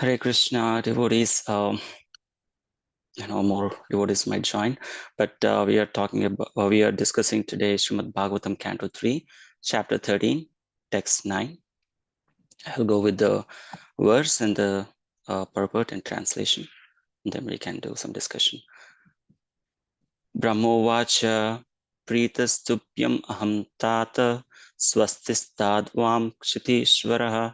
Hare Krishna, devotees, more devotees might join, but we are discussing today Srimad Bhagavatam, Canto 3, Chapter 13, Text 9. I'll go with the verse and the purport and translation, and then we can do some discussion. Brahmovacha Pritastubhyam aham tata swastistadvam kshitishvaraha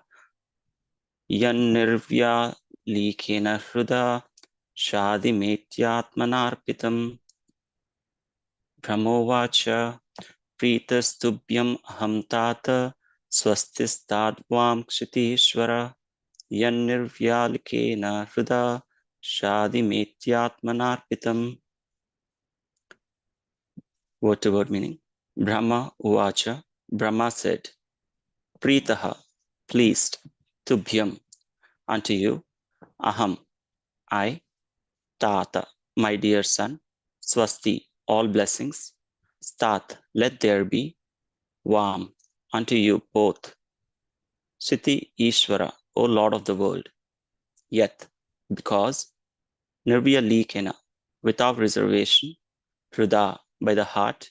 yannirvya likena hruda Shadimetyatmanarpitam Brahmovacha Pritastubhyam aham tata swastistadvam kshitishvara yannirvyalikena hruda Shadimetyatmanarpitam. Word to word meaning. Brahma Uvacha, Brahma said, Pritaha, pleased, Tubhyam, unto you, Aham, I, Tata, my dear son, Swasti, all blessings, Stat, let there be, Vam, unto you both, Siti Ishvara, O Lord of the world, yet, because, Nirvya Likena, without reservation, Hruda, by the heart,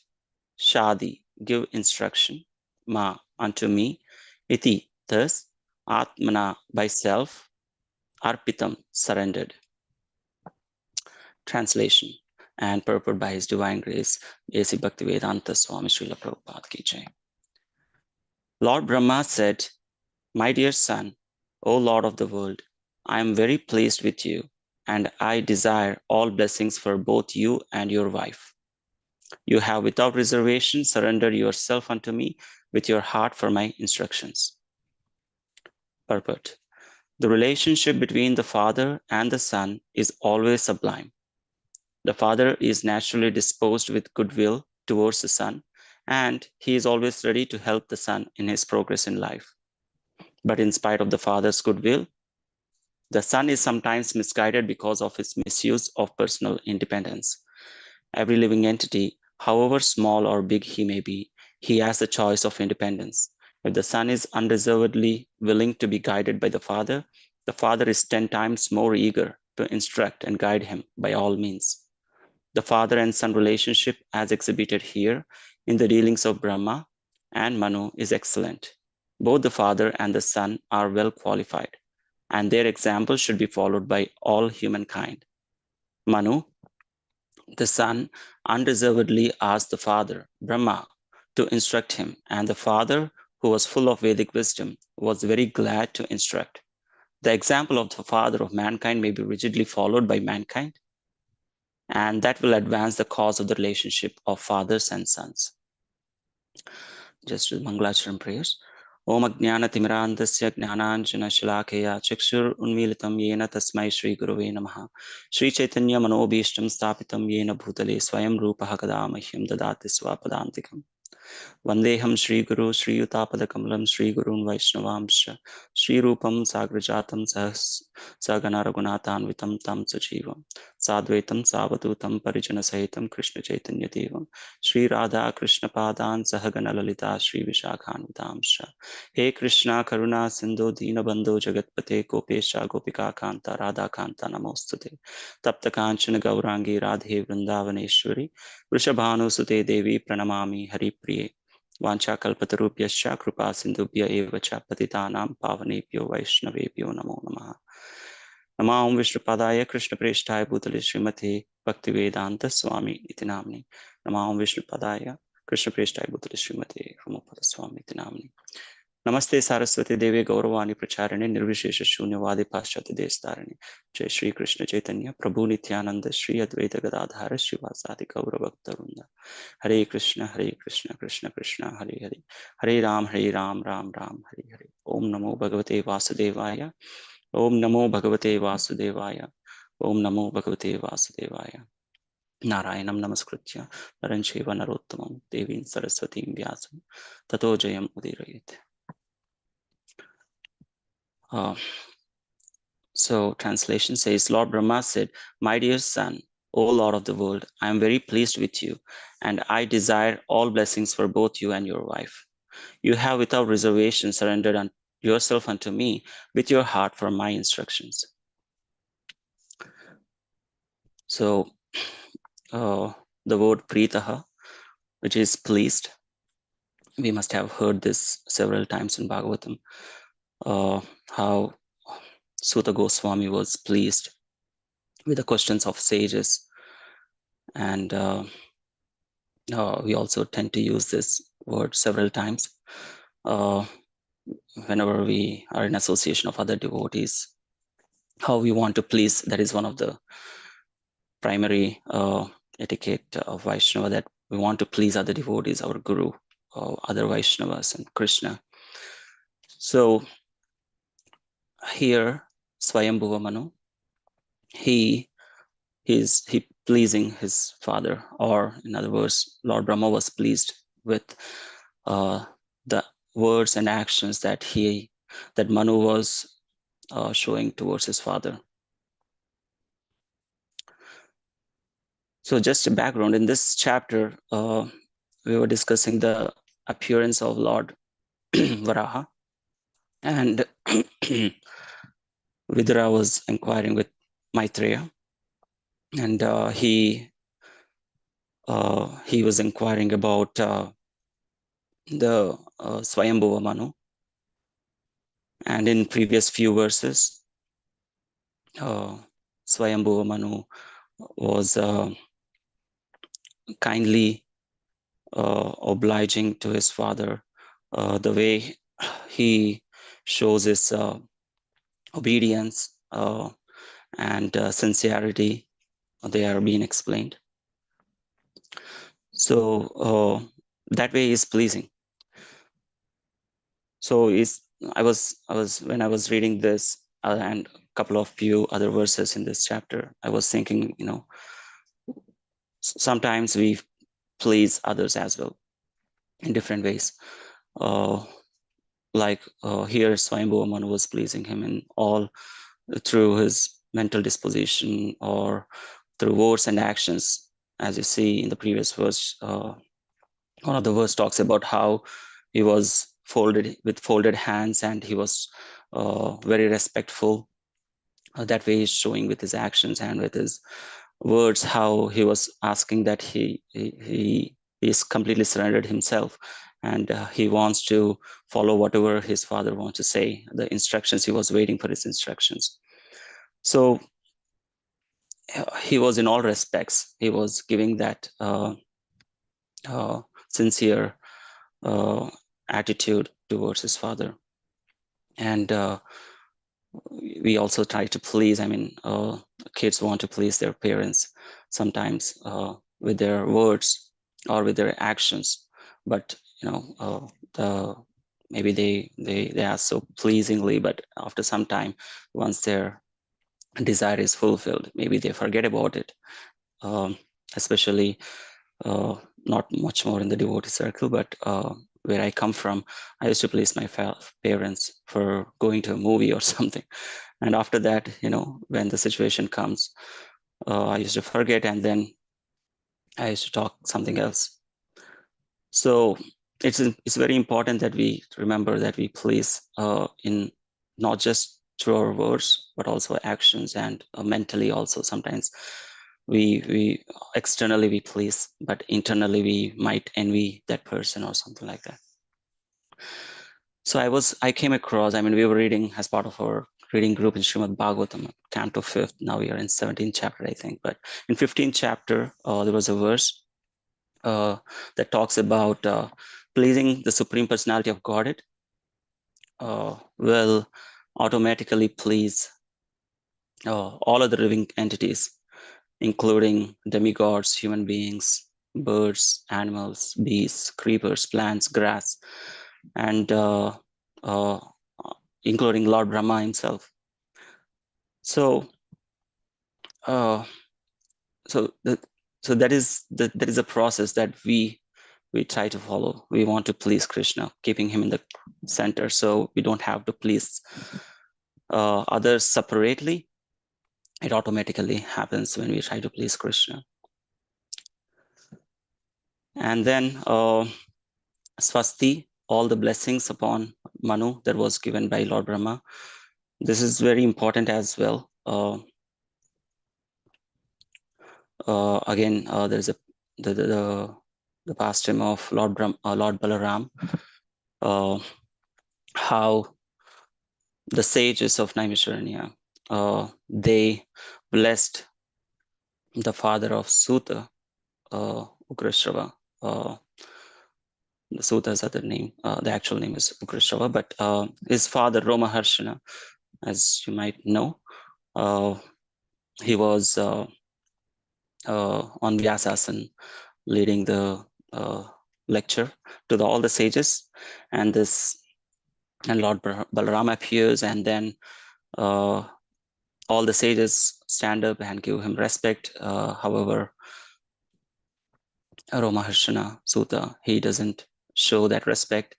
Shadi, give instruction, Ma, unto me, Iti, thus, Atmana, by self, Arpitam, surrendered. Translation and purport by His Divine Grace, A.C. Bhaktivedanta Swami Srila Prabhupada Ki Jai. Lord Brahma said, My dear son, O Lord of the world, I am very pleased with you, and I desire all blessings for both you and your wife. You have without reservation surrendered yourself unto me with your heart for my instructions. Purport. The relationship between the father and the son is always sublime. The father is naturally disposed with goodwill towards the son, and he is always ready to help the son in his progress in life. But in spite of the father's goodwill, the son is sometimes misguided because of his misuse of personal independence. Every living entity, however small or big he may be, he has the choice of independence. If the son is unreservedly willing to be guided by the father is 10 times more eager to instruct and guide him by all means. The father and son relationship as exhibited here in the dealings of Brahma and Manu is excellent. Both the father and the son are well qualified, and their example should be followed by all humankind. Manu, the son, unreservedly asked the father, Brahma, to instruct him, and the father, who was full of Vedic wisdom, was very glad to instruct. The example of the father of mankind may be rigidly followed by mankind, and that will advance the cause of the relationship of fathers and sons. Just with Mangalacharan prayers. Om Ajnana Timirandasya Jnananjana Shalakaya Chakshur Unmilitam Yena Tasmai Shri Gurave Namaha Shri Chaitanya Manobhishtam Stapitam Yena Bhutale Swayam Rupaha Kadamahyam Dadati Swapadantikam Vandeham Shri Guru Shri Utapada Kamalam Shri Gurun Vaishnavamsha Shri Rupam Sagrajatam Sagana Raghunathan Vitam Tam Sajivam Sadvaitam Savadutam Parijana Sahitam Krishna Chaitanya Devam Shri Radha Krishna Padan Sahagana Lalita Shri Vishakhan Vitamsha He Krishna Karuna Sindhu Dina Bandhu Jagatpate Gopesha Gopika Kanta Radha Kanta Namostute Tapta Kanchana Gaurangi Radhe Vrindavaneshwari Vrishabhanu Sute Devi Pranamami Hari Priye Vancha Kalpatarupyascha Kripa Sindhubhya Eva Cha Patitanam Pavanebhyo Vaishnavebhyo Namo Namaha Namo Om Vishnupadaya Krishna Preshthaya Bhutale Srimate Bhaktivedanta Swami Iti Namni Namo Om Vishnupadaya Krishna Preshthaya Bhutale Srimate Ramapada Swami Iti Namni Namaste Saraswati Devi Gauravani Pracharane Nirvishesha Shunyavadi Paschati Destarane Jai Shri Krishna Chaitanya Prabhu Nityananda Shri Advaita Gadadhara Srivasadi Gauravaktarunda Hare Krishna Krishna Krishna Hare Hare Hare Ram Ram Ram Hare Hare Om Namo Bhagavate Vasudevaya Om Namo Bhagavate Vasudevaya Om Namo Bhagavate Vasudevaya Narayanam Namaskritya Narancheva Narottamam Devin Saraswati Vyasam Tato Jayam Udirayat. So translation says, Lord Brahma said, My dear son, O Lord of the world, I am very pleased with you, and I desire all blessings for both you and your wife. You have without reservation surrendered yourself unto me with your heart for my instructions. So the word pritaha, which is pleased, we must have heard this several times in Bhagavatam, how Suta Goswami was pleased with the questions of sages. And we also tend to use this word several times whenever we are in association of other devotees, how we want to please. That is one of the primary etiquette of Vaishnava, that we want to please other devotees, our Guru, other Vaishnavas, and Krishna. So here, Swayambhuva Manu, he pleasing his father, or in other words, Lord Brahma was pleased with the words and actions that Manu was showing towards his father. So just a background, in this chapter, we were discussing the appearance of Lord Varaha, and Vidura was inquiring with Maitreya, and he was inquiring about the Swayambhuva Manu. And in previous few verses, Swayambhuva Manu was kindly obliging to his father. The way he shows his obedience and sincerity, they are being explained. So that way is pleasing. So when I was reading this and a couple of few other verses in this chapter, I was thinking, sometimes we please others as well in different ways. Like here, Swayambhuva Manu was pleasing him in all through his mental disposition or through words and actions. As you see in the previous verse, one of the verse talks about how he was with folded hands, and he was very respectful. That way he's showing with his actions and with his words how he was asking that he is completely surrendered himself, and he wants to follow whatever his father wants to say, the instructions. He was waiting for his instructions. So he was, in all respects, he was giving that sincere attitude towards his father. And we also try to please, kids want to please their parents sometimes with their words or with their actions, but maybe they ask so pleasingly, but after some time, once their desire is fulfilled, maybe they forget about it. Especially not much more in the devotee circle, but where I come from, I used to please my parents for going to a movie or something. And after that, when the situation comes, I used to forget, and then I used to talk something else. So it's very important that we remember that we please in not just through our words, but also actions, and mentally also. Sometimes we externally we please, but internally we might envy that person or something like that. So I came across, we were reading as part of our reading group in Srimad Bhagavatam, Canto 5th. Now we are in 17th chapter, I think. But in 15th chapter, there was a verse that talks about pleasing the Supreme Personality of Godhead will automatically please all other living entities, including demigods, human beings, birds, animals, beasts, creepers, plants, grass, and including Lord Brahma himself. So, that is a process that we try to follow. We want to please Krishna, keeping him in the center, so we don't have to please others separately. It automatically happens when we try to please Krishna. And then Swasti, all the blessings upon Manu that was given by Lord Brahma. This is very important as well. Again, there's the pastime of Lord Balaram, how the sages of Naimisharanya, they blessed the father of Suta, Ugrashrava. Suta's other name, the actual name is Ugrashrava, but his father Romaharshana, as you might know, he was on Vyasasan leading the lecture to all the sages, and Lord Balaram appears, and then all the sages stand up and give him respect. However, Romaharshana Suta, he doesn't show that respect.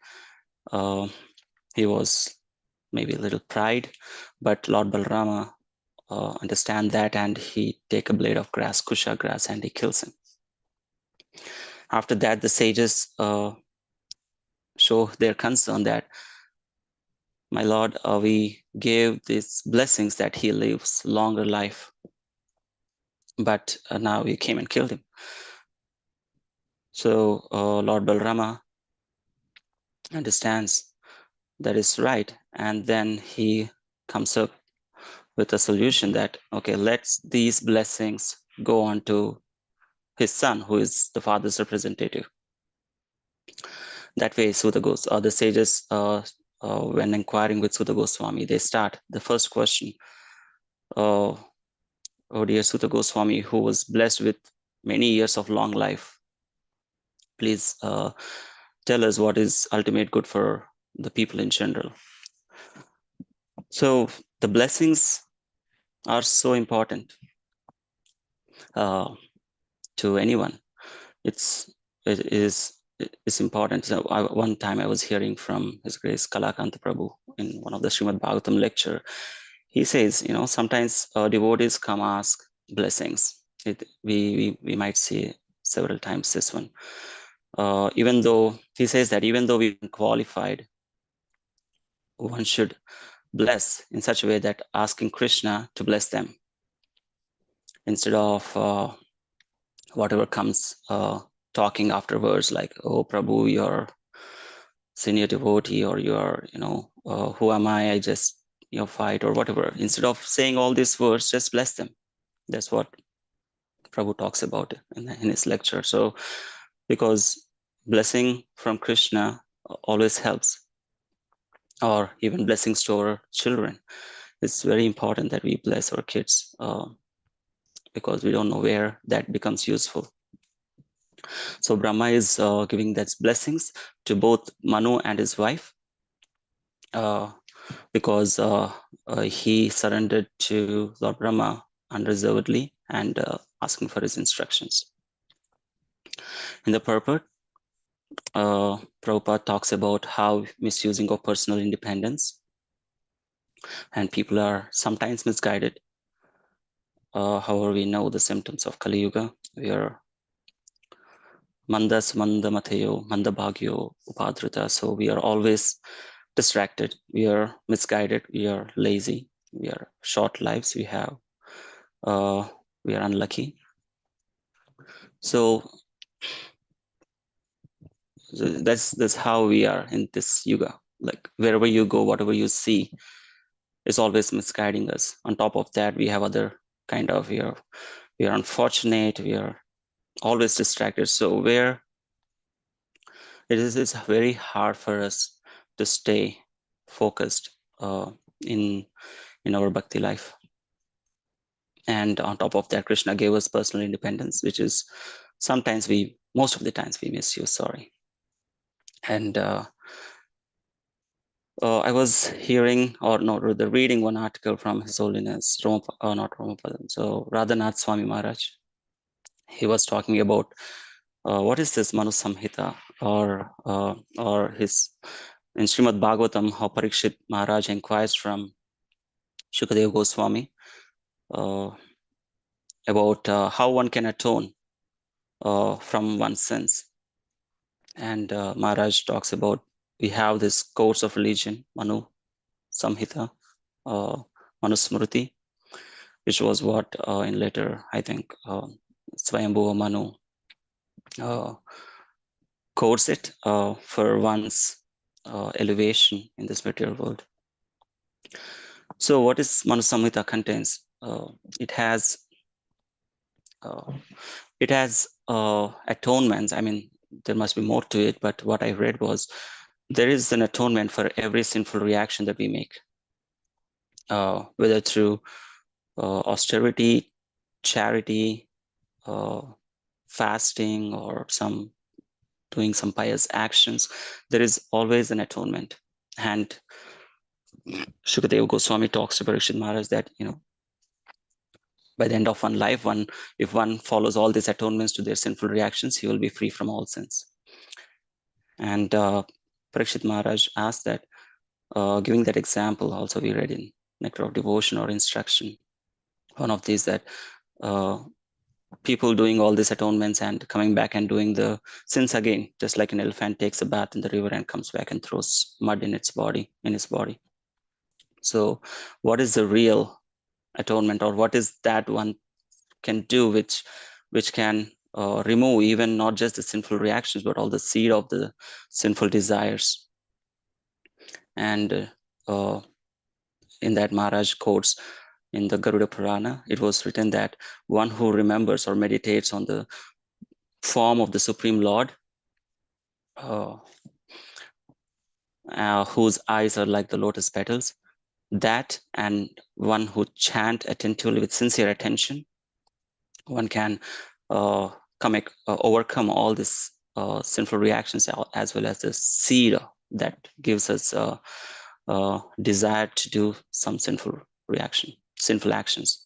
He was maybe a little pride, but Lord Balarama understand that, and he take a blade of grass, kusha grass, and he kills him. After that, the sages show their concern that, my Lord, we gave these blessings that he lives longer life, but now you came and killed him. So Lord Balarama understands that is right, and then he comes up with a solution that, okay, let's these blessings go on to his son, who is the father's representative. That way, Sutta goes. The sages, when inquiring with Sutta Goswami, they start the first question. Oh dear Sutta Goswami, who was blessed with many years of long life, please tell us what is ultimate good for the people in general. So the blessings are so important to anyone. It's important. So one time I was hearing from His Grace Kalakanta Prabhu in one of the Srimad Bhagavatam lecture. He says, sometimes devotees come ask blessings. We might see several times this one. Even though he says that even though we are qualified, one should bless in such a way that asking Krishna to bless them instead of whatever comes talking afterwards, like, oh Prabhu, you're senior devotee, or you're, who am I just fight or whatever. Instead of saying all these words, just bless them. That's what Prabhu talks about in his lecture. So because blessing from Krishna always helps, or even blessings to our children, it's very important that we bless our kids because we don't know where that becomes useful. So Brahma is giving that blessings to both Manu and his wife because he surrendered to Lord Brahma unreservedly and asking for his instructions. In the purport, Prabhupada talks about how misusing of personal independence, and people are sometimes misguided. However, we know the symptoms of Kali Yuga. We are mandas manda mateo manda bhagyo upadhrita. So we are always distracted. We are misguided. We are lazy. We are short lives. We have. We are unlucky. So that's how we are in this yuga. Like wherever you go, whatever you see is always misguiding us. On top of that, we have other kind of, we are unfortunate, we are always distracted. So where it's very hard for us to stay focused in our bhakti life. And on top of that, Krishna gave us personal independence, which is sometimes most of the times we misuse, sorry. And I was hearing, or no, rather reading one article from His Holiness, not Romapadam, so Radhanath Swami Maharaj. He was talking about what is this Manu Samhita, or his, in Srimad Bhagavatam, how Parikshit Maharaj inquires from Shukadeva Goswami about how one can atone from one's sins. And Maharaj talks about we have this codes of religion, Manu Samhita, Manusmriti, which was what in later, I think, Swayambhuva Manu codes it for one's elevation in this material world. So what is Manu Samhita contains? It has atonements. I mean, there must be more to it, but what I read was there is an atonement for every sinful reaction that we make, whether through austerity, charity, fasting, or doing some pious actions. There is always an atonement. And Shukadeva Goswami talks to Parikshit Maharaj that, by the end of one life, if one follows all these atonements to their sinful reactions, he will be free from all sins. And Parikshit Maharaj asked that, giving that example, also we read in Nectar of Devotion or Instruction, one of these, that people doing all these atonements and coming back and doing the sins again, just like an elephant takes a bath in the river and comes back and throws mud in his body. So what is the real atonement, or what is that one can do which can remove even not just the sinful reactions, but all the seed of the sinful desires? And in that, Maharaj quotes in the Garuda Purana, it was written that one who remembers or meditates on the form of the Supreme Lord, whose eyes are like the lotus petals, that and one who chant attentively with sincere attention, one can overcome all these sinful reactions, as well as the seed that gives us desire to do some sinful actions.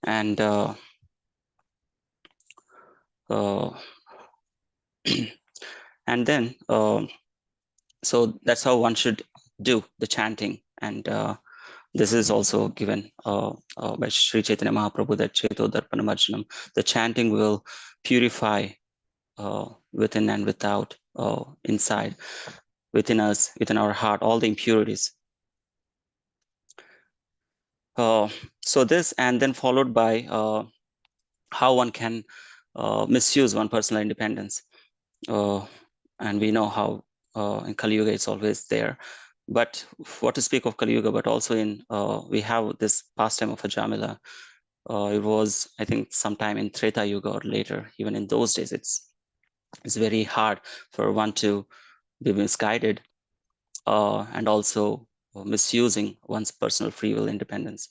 And and then so that's how one should do the chanting. And this is also given by Sri Chaitanya Mahaprabhu, that Cheto Darpanamarjanam, the chanting will purify within and without, inside, within us, within our heart, all the impurities. So this, and then followed by how one can misuse one personal independence. And we know how in Kali Yuga it's always there. But what to speak of Kali Yuga, but also in, we have this pastime of Ajamila. It was, I think, sometime in Treta Yuga or later. Even in those days, it's very hard for one to be misguided and also misusing one's personal free will independence.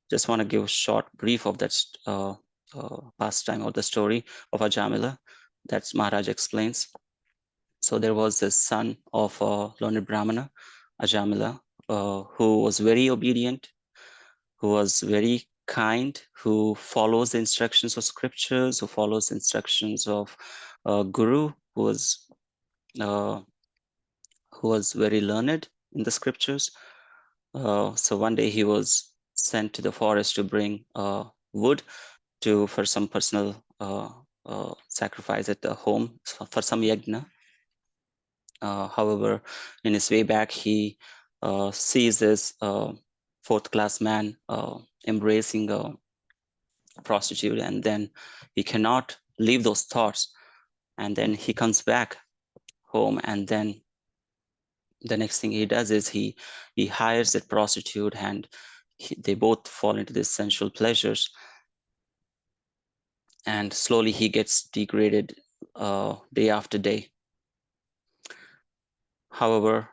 Just want to give a short brief of that pastime or the story of Ajamila that Maharaj explains. So there was this son of a learned Brahmana, Ajamila, who was very obedient, who was very kind, who follows the instructions of scriptures, who follows the instructions of Guru, who was very learned in the scriptures. So one day he was sent to the forest to bring wood for some personal sacrifice at the home for some yajna. However, in his way back, he sees this fourth class man embracing a prostitute, and then he cannot leave those thoughts. And then he comes back home, and then the next thing he does is he hires that prostitute, and they both fall into these sensual pleasures. And slowly he gets degraded day after day. However,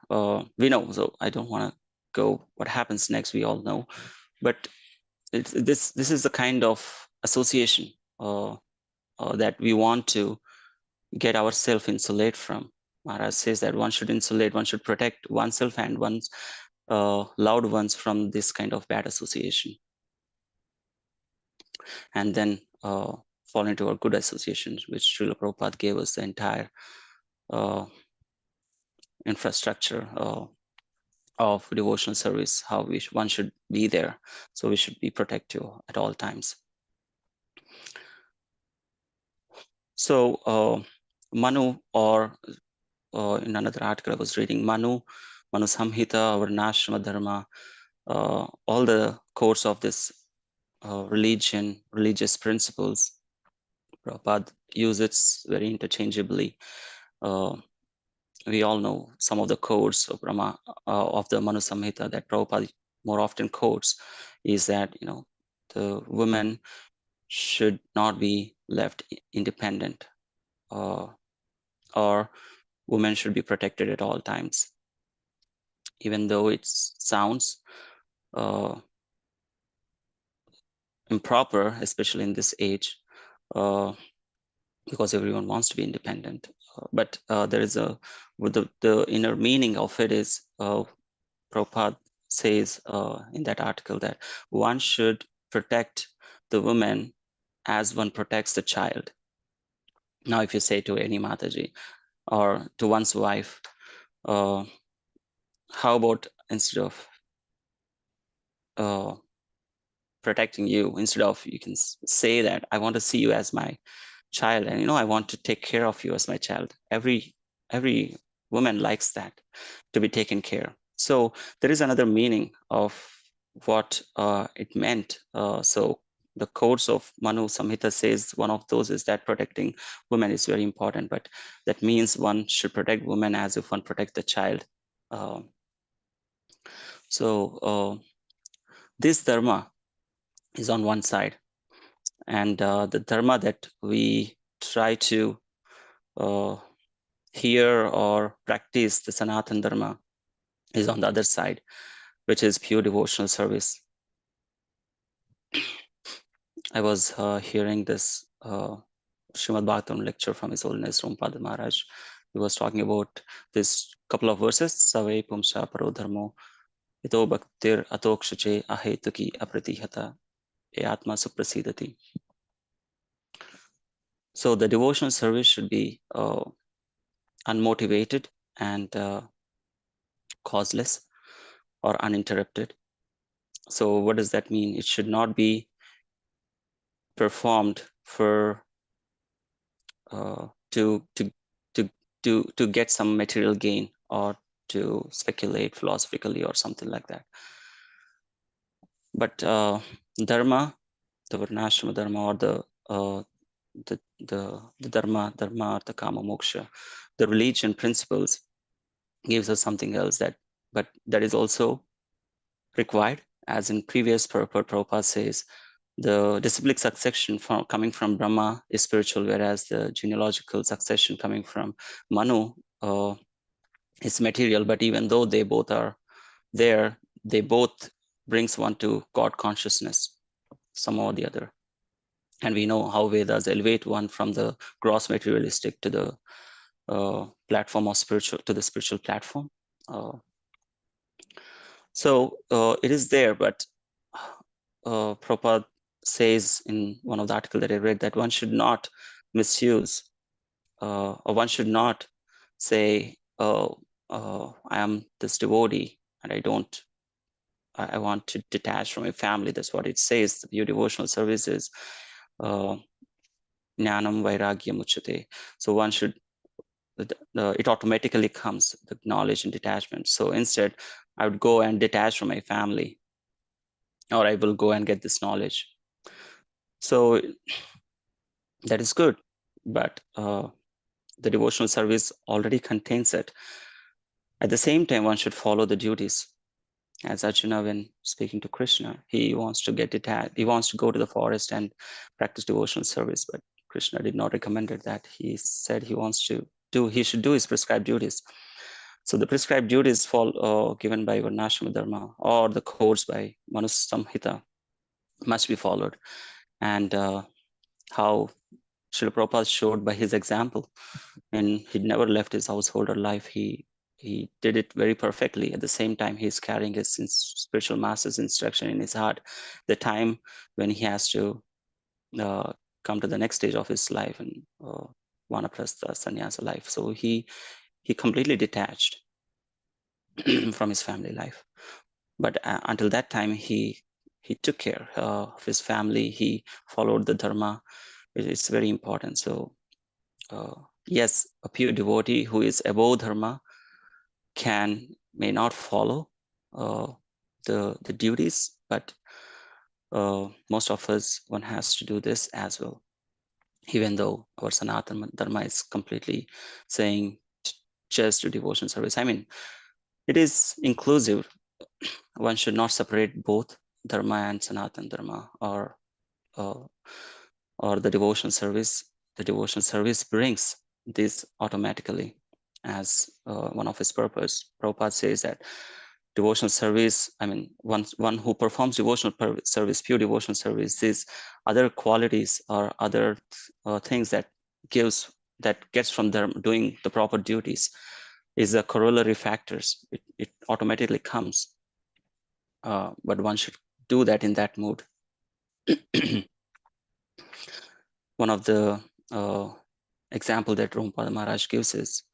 we know, so I don't want to go what happens next, we all know. But this is the kind of association that we want to get ourselves insulate from. Maharaj says that one should insulate, one should protect oneself and one's loved ones from this kind of bad association, and then fall into our good associations, which Srila Prabhupada gave us the entire infrastructure of devotional service, how one should be there. So we should be protective at all times. So Manu, or in another article I was reading, Manu Samhita, Varnashrama Dharma, all the codes of this religious principles, Prabhupada uses very interchangeably. We all know some of the codes of of the Manu Samhita that Prabhupada more often quotes is that, the women should not be left independent, or women should be protected at all times. Even though it sounds improper, especially in this age, because everyone wants to be independent. But there is the inner meaning of it is, Prabhupada says in that article that one should protect the woman as one protects the child. Now, if you say to any Mataji or to one's wife, how about instead of protecting you, instead of, you can say that I want to see you as my child, and I want to take care of you as my child. Every woman likes that, to be taken care. So there is another meaning of what it meant. So the codes of Manu Samhita says one of those is that protecting women is very important, but that means one should protect women as if one protects the child. This dharma is on one side, and the dharma that we try to hear or practice, the Sanatan Dharma, is on the other side, which is pure devotional service. I was hearing this Srimad Bhagavatam lecture from His Holiness Rompada Maharaj. He was talking about this couple of verses, Savai Pumsa Paro Dharmo, Ito Bhaktir Atokshache Ahetuki Apratihata Atma Suprasidati. So the devotional service should be unmotivated and causeless or uninterrupted. So what does that mean? It should not be performed for to get some material gain, or to speculate philosophically or something like that. But dharma, the varnashrama dharma, or the dharma, artha, kama, moksha, the religion principles gives us something else, but that is also required. As in previous purport, Prabhupada says, the disciplic succession coming from Brahma is spiritual, whereas the genealogical succession coming from Manu is material. But even though they both are there, they both brings one to God consciousness, some or the other. And we know how Vedas elevate one from the gross materialistic to the platform of spiritual, to the spiritual platform. So it is there, but Prabhupada says in one of the articles that I read that one should not misuse, or one should not say, oh, I am this devotee and I want to detach from my family. That's what it says. Your devotional service is Jnanam Vairagya Muchate. So one should, it automatically comes, the knowledge and detachment. So instead, I would go and detach from my family, or I will go and get this knowledge. So that is good, but the devotional service already contains it. At the same time, one should follow the duties. As Arjuna, when speaking to Krishna, he wants to get detached. He wants to go to the forest and practice devotional service, but Krishna did not recommend that. He said he should do his prescribed duties. So the prescribed duties given by Varnashrama Dharma, or the codes by Manu Samhita, must be followed. And how Srila Prabhupada showed by his example, and he never left his householder life. He did it very perfectly. At the same time, he's carrying his spiritual master's instruction in his heart. The time when he has to come to the next stage of his life, and vanaprastha sannyasa life. So he completely detached from his family life. But until that time, he took care of his family. He followed the dharma. It's very important. So Yes, a pure devotee who is above dharma may not follow the duties, but most of us, one has to do this as well, even though our Sanatana Dharma is completely saying just do devotion service. I mean, it is inclusive. One should not separate both Dharma and Sanatana Dharma, uh, or the devotion service. The devotion service brings this automatically as one of its purpose. Prabhupada says that devotional service, I mean, one who performs devotional service, pure devotional service, these other qualities or other things that gets from them doing the proper duties is a corollary factors. It automatically comes, but one should do that in that mood. One of the example that Rampada Maharaj gives is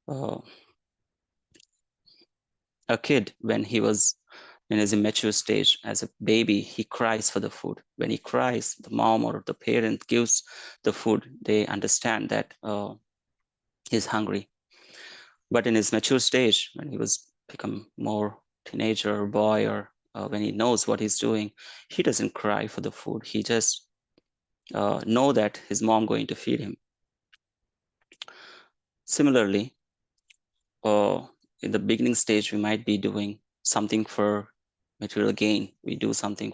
a kid when he was in his immature stage as a baby, he cries for the food. When he cries, the mom or the parent gives the food. They understand that he's hungry. But in his mature stage, when he was become more teenager or boy, or when he knows what he's doing, he doesn't cry for the food. He just know that his mom going to feed him. Similarly, in the beginning stage, we might be doing something for material gain. We do something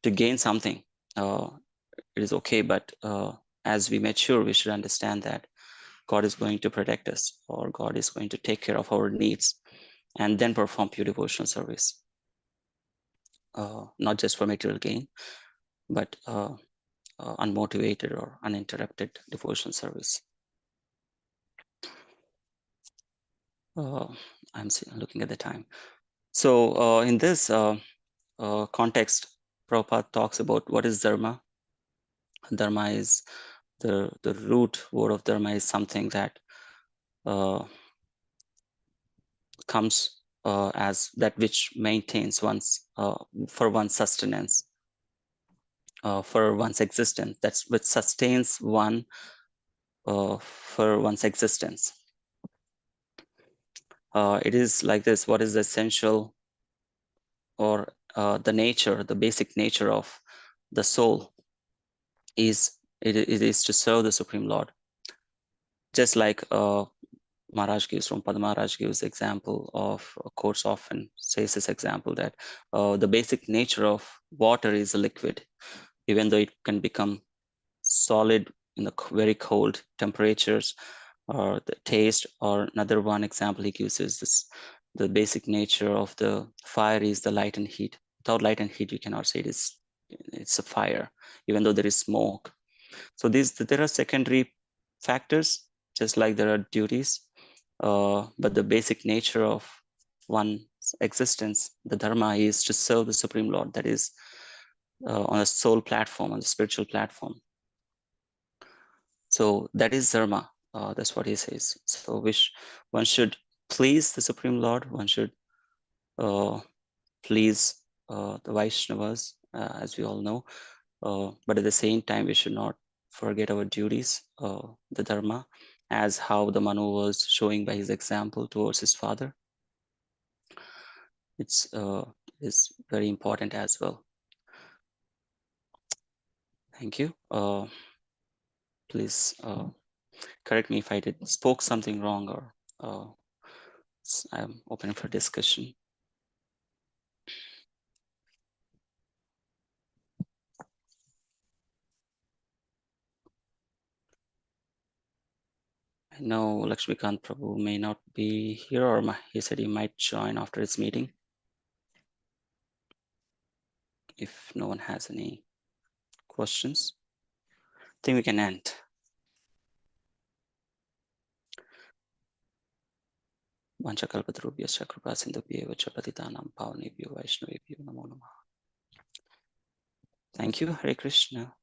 to gain something. It is okay, but as we mature, we should understand that God is going to protect us, or God is going to take care of our needs, and then perform pure devotional service. Not just for material gain, but unmotivated or uninterrupted devotional service. I'm looking at the time. So in this context, Prabhupada talks about what is dharma. Dharma is the root word of dharma is something that comes as that which maintains one's for one's sustenance, for one's existence. That's which sustains one for one's existence. It is like this: what is the essential or the nature, the basic nature of the soul is it is to serve the Supreme Lord. Just like Maharaj gives, Rampada Maharaj gives example of, course often says this example that the basic nature of water is a liquid, even though it can become solid in the very cold temperatures, or the taste. Or another one example he gives is this: the basic nature of the fire is the light and heat. Without light and heat, you cannot say it's a fire, even though there is smoke. So there are secondary factors, just like there are duties, but the basic nature of one's existence, the dharma, is to serve the Supreme Lord. That is on a soul platform, on the spiritual platform. So that is dharma. That's what he says. So one should please the Supreme Lord. One should please the Vaishnavas, as we all know. But at the same time, we should not forget our duties, the dharma, as how the Manu was showing by his example towards his father. It's is very important as well. Thank you. Please correct me if I spoke something wrong, or I'm open for discussion. I know Lakshmikant Prabhu may not be here, or he said he might join after his meeting. If no one has any questions, I think we can end. Vanchakalpatarubhyascha kripa sindhubhyev cha patitanam pavanebhyo vaishnavebhyo namo namah. Thank you. Hare Krishna.